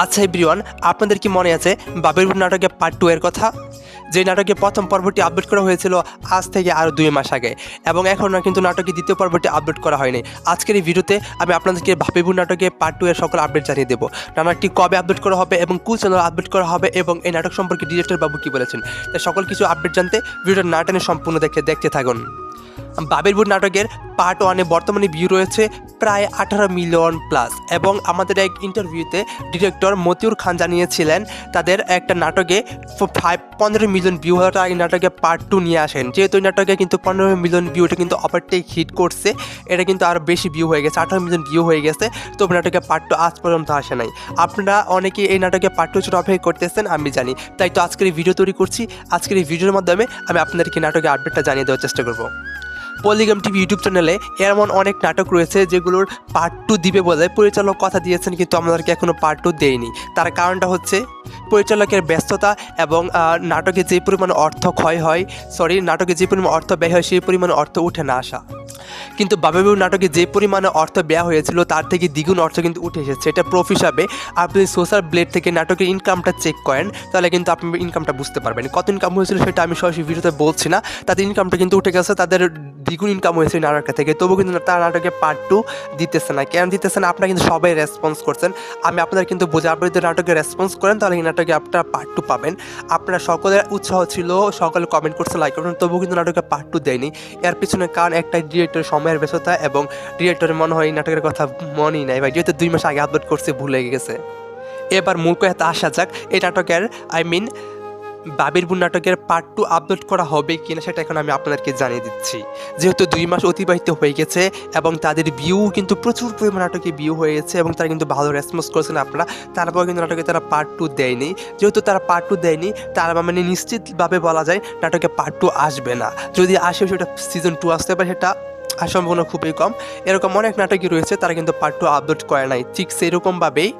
আচ্ছা এভরিওয়ান, আপনাদের কি মনে আছে বাবির নাটকে পার্ট 2 এর কথা? যে নাটকে প্রথম পর্বটি আপলোড করা হয়েছিল আজ থেকে আরও 2 মাস আগে, এবং এখনও কিন্তু নাটকের দ্বিতীয় পর্বটি আপলোড করা হয়নি। আজকের এই ভিডিওতে আমি আপনাদেরকে বাবির নাটকে পার্ট 2 এর সকল আপডেট জানিয়ে দেবো। নাটকটি কবে আপলোড করা হবে এবং কোন চ্যানেল আপলোড করা হবে এবং এই নাটক সম্পর্কে ডিরেক্টর বাবু কী বলেছেন, তাই সকল কিছু আপডেট জানতে ভিডিওটা না টেনে সম্পূর্ণ দেখতে থাকুন। বাবির ভূত নাটকের পার্ট 1-এ বর্তমানে ভিউ রয়েছে প্রায় 18 মিলিয়ন প্লাস, এবং আমাদের এক ইন্টারভিউতে ডিরেক্টর মতিউর খান জানিয়েছিলেন তাদের একটা নাটকে 15 মিলিয়ন ভিউ হওয়াটা এই নাটকে পার্ট 2 নিয়ে আসেন। যেহেতু এই নাটকে কিন্তু 15 মিলিয়ন ভিউ, এটা কিন্তু ওভারটেক হিট করছে, এটা কিন্তু আরও বেশি ভিউ হয়ে গেছে, 18 মিলিয়ন ভিউ হয়ে গেছে। তবে নাটকে পার্ট 2 আজ পর্যন্ত আসে নাই। আপনারা অনেকে এই নাটকে পার্ট 2 জন্য অপেক্ষা করতেছেন, আমি জানি, তাই তো আজকের এই ভিডিও তৈরি করছি। আজকের এই ভিডিওর মাধ্যমে আমি আপনাদেরকে নাটকের আপডেটটা জানিয়ে দেওয়ার চেষ্টা করব। পলিগ্রাম টিভি ইউটিউব চ্যানেলে এমন অনেক নাটক রয়েছে যেগুলোর পার্ট 2 দিবে বলে পরিচালক কথা দিয়েছেন, কিন্তু আমাদেরকে এখনও পার্ট 2 দেয়নি। তার কারণটা হচ্ছে পরিচালকের ব্যস্ততা এবং নাটকে যে পরিমাণ নাটকে যে পরিমাণ অর্থ ব্যয় হয় সেই পরিমাণ অর্থ উঠে না আসা। কিন্তু বাবির নাটকে যে পরিমাণে অর্থ ব্যয় হয়েছিল তার থেকে দ্বিগুণ অর্থ কিন্তু উঠে এসেছে। এটা প্রুফ হিসাবে আপনি সোশ্যাল ব্লেড থেকে নাটকের ইনকামটা চেক করেন, তাহলে কিন্তু আপনি ইনকামটা বুঝতে পারবেন। কত ইনকাম হয়েছিল সেটা আমি সরাসরি ভিডিওতে বলছি না, তাদের ইনকামটা কিন্তু উঠে গেছে, তাদের দ্বিগুণ ইনকাম হয়েছে নাটক থেকে। তবুও কিন্তু তার নাটকে পার্ট 2 দিতেছে না। কেন দিতেছে না? আপনারা কিন্তু সবাই রেসপন্স করছেন। আমি আপনাদের কিন্তু বোঝা, আপনি যদি নাটকে রেসপন্স করেন তাহলে এই নাটকে আপনারা পার্ট 2 পাবেন। আপনারা সকলের উৎসাহ ছিল, সকলে কমেন্ট করছে, লাইক করছেন, তবুও কিন্তু নাটকে পার্ট 2 দেয়নি। এর পিছনে কারণ একটাই, ডিরেক্টরের সময়ের ব্যস্ততা, এবং ডিরেক্টরের মনে হয় এই নাটকের কথা মনেই নাই ভাই, যেহেতু 2 মাস আগে আপলোড করছে, ভুলে গেছে। এবার মূল কথাতে আসা যাক। এই নাটকের বাবির ভূত নাটকের পার্ট 2 আপলোড করা হবে কিনা সেটা এখন আমি আপনাদেরকে জানিয়ে দিচ্ছি। যেহেতু 2 মাস অতিবাহিত হয়ে গেছে এবং তাদের ভিউ কিন্তু প্রচুর পরিমাণ নাটকে ভিউ হয়ে গেছে এবং তারা কিন্তু ভালো রেসপন্স করেছেন আপনারা, তারপর কিন্তু নাটকে তারা পার্ট 2 দেয়নি। যেহেতু তারা পার্ট 2 দেয়নি, তার মানে নিশ্চিতভাবে বলা যায় নাটকে পার্ট 2 আসবে না। যদি আসে সেটা সিজন 2 আসতে পারে, সেটা সম্ভাবনা খুবই কম। এরকম অনেক নাটকই রয়েছে তারা কিন্তু পার্ট 2 আপলোড করে নাই। ঠিক সেরকমভাবেই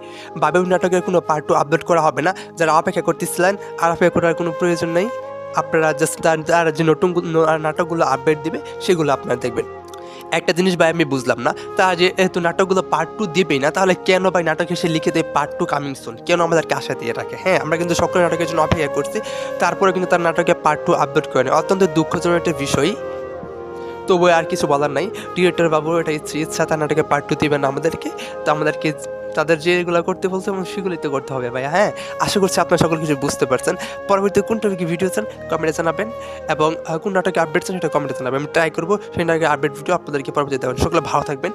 বাবির নাটকের কোনো পার্ট 2 আপলোড করা হবে না। যারা অপেক্ষা করতেছিলেন আর অপেক্ষা করার কোনো প্রয়োজন নেই। আপনারা জাস্ট তারা যে নতুন নাটকগুলো আপডেট দিবে সেগুলো আপনারা দেখবেন। একটা জিনিস ভাই আমি বুঝলাম না, তারা যে এত নাটকগুলো পার্ট 2 দিবেই না, তাহলে কেন ভাই নাটক এসে লিখে দেয় পার্ট 2 কামিং সুন? কেন আমাদেরকে আশা দিয়ে রাখে? হ্যাঁ, আমরা কিন্তু সকল নাটকের জন্য অপেক্ষা করছি, তারপরে কিন্তু তার নাটকে পার্ট 2 আপলোড করে নেয়। অত্যন্ত দুঃখজনক একটা বিষয়। তবু আর কিছু বলার নাই, ডিরেক্টর বাবু এটা ইচ্ছা তার নাটকে পার্ট 2 দিবেন আমাদেরকে, তো আমাদেরকে তাদের যেগুলো করতে বলছে সেগুলোই তো করতে হবে ভাই। হ্যাঁ, আশা করছি আপনারা সকল কিছু বুঝতে পারছেন। পরবর্তী কোন টপিকে ভিডিও চান কমেন্টে জানাবেন, এবং কোন নাটকে আপডেট চান সেটা কমেন্টে জানাবেন। আমি ট্রাই করবো সেই নাটকে আপডেট ভিডিও আপনাদেরকে পরবর্তীতে দেবেন। সকলে ভালো থাকবেন।